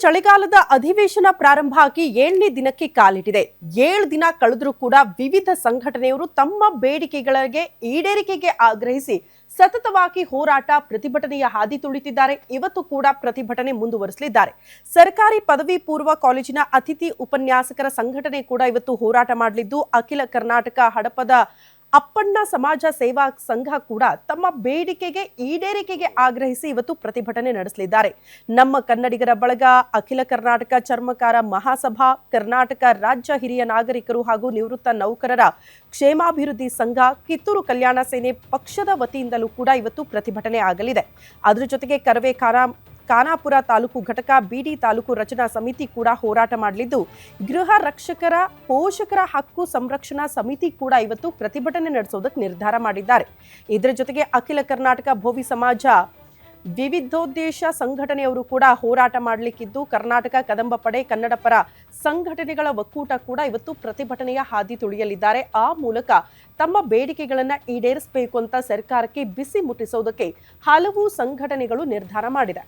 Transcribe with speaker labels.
Speaker 1: ಚಳಿಗಾಲದ ಅಧಿವೇಶನ ಪ್ರಾರಂಭ ಆಗಿ 7ನೇ ದಿನಕ್ಕೆ ಕಾಲಿಟ್ಟಿದೆ. 7 ದಿನ ಕಳೆದರೂ ಕೂಡ ವಿವಿಧ ಸಂಘಟನೆಯವರು ತಮ್ಮ ಬೇಡಿಕೆಗಳಿಗೆ ಈಡೇರಿಕೆಗೆ ಆಗ್ರಹಿಸಿ ಸತತವಾಗಿ ಹೋರಾಟ ಪ್ರತಿಭಟನೆಯ ಹಾದಿ ತುಳಿತಿದ್ದಾರೆ. ಇವತ್ತು ಕೂಡ ಪ್ರತಿಭಟನೆ ಮುಂದುವರಿಸಲಿದ್ದಾರೆ. ಸರ್ಕಾರಿ ಪದವಿ ಪೂರ್ವ ಕಾಲೇಜಿನ ಅತಿಥಿ ಉಪನ್ಯಾಸಕರ ಸಂಘಟನೆ ಕೂಡ ಇವತ್ತು ಹೋರಾಟ ಮಾಡಲಿದ್ದು, ಅಖಿಲ ಕರ್ನಾಟಕ ಹಡಪದ ಅಪ್ಪಣ್ಣ ಸಮಾಜ ಸೇವಾ ಸಂಘ ಕೂಡ ತಮ್ಮ ಬೇಡಿಕೆಗೆ ಈಡೇರಿಕೆಗೆ ಆಗ್ರಹಿಸಿ ಇವತ್ತು ಪ್ರತಿಭಟನೆ ನಡೆಸಲಿದ್ದಾರೆ. ನಮ್ಮ ಕನ್ನಡಿಗರ ಬಳಗ, ಅಖಿಲ ಕರ್ನಾಟಕ ಚರ್ಮಕಾರ ಮಹಾಸಭಾ, ಕರ್ನಾಟಕ ರಾಜ್ಯ ಹಿರಿಯ ನಾಗರಿಕರು ಹಾಗೂ ನಿವೃತ್ತ ನೌಕರರ ಕ್ಷೇಮಾಭಿವೃದ್ಧಿ ಸಂಘ, ಕಿತ್ತೂರು ಕಲ್ಯಾಣ ಸೇನೆ ಪಕ್ಷದ ವತಿಯಿಂದಲೂ ಕೂಡ ಇವತ್ತು ಪ್ರತಿಭಟನೆ ಆಗಲಿದೆ. ಅದರ ಜೊತೆಗೆ ಕರವೇ ಖಾನಾಪುರ ತಾಲೂಕು ಘಟಕ, ಬಿಡಿ ತಾಲೂಕು ರಚನಾ ಸಮಿತಿ ಕೂಡ ಹೋರಾಟ ಮಾಡಲಿದ್ದು, ಗೃಹ ರಕ್ಷಕರ ಪೋಷಕರ ಹಕ್ಕು ಸಂರಕ್ಷಣಾ ಸಮಿತಿ ಕೂಡ ಇವತ್ತು ಪ್ರತಿಭಟನೆ ನಡೆಸೋದಕ್ಕೆ ನಿರ್ಧಾರ ಮಾಡಿದ್ದಾರೆ. ಇದರ ಜೊತೆಗೆ ಅಖಿಲ ಕರ್ನಾಟಕ ಭೋವಿ ಸಮಾಜ ವಿವಿಧೋದ್ದೇಶ ಸಂಘಟನೆಯವರು ಕೂಡ ಹೋರಾಟ ಮಾಡಲಿಕ್ಕಿದ್ದು, ಕರ್ನಾಟಕ ಕದಂಬ ಪಡೆ ಕನ್ನಡ ಪರ ಸಂಘಟನೆಗಳ ಒಕ್ಕೂಟ ಕೂಡ ಇವತ್ತು ಪ್ರತಿಭಟನೆಯ ಹಾದಿ ತುಳಿಯಲಿದ್ದಾರೆ. ಆ ಮೂಲಕ ತಮ್ಮ ಬೇಡಿಕೆಗಳನ್ನ ಈಡೇರಿಸಬೇಕು ಅಂತ ಸರ್ಕಾರಕ್ಕೆ ಬಿಸಿ ಮುಟ್ಟಿಸೋದಕ್ಕೆ ಹಲವು ಸಂಘಟನೆಗಳು ನಿರ್ಧಾರ ಮಾಡಿದೆ.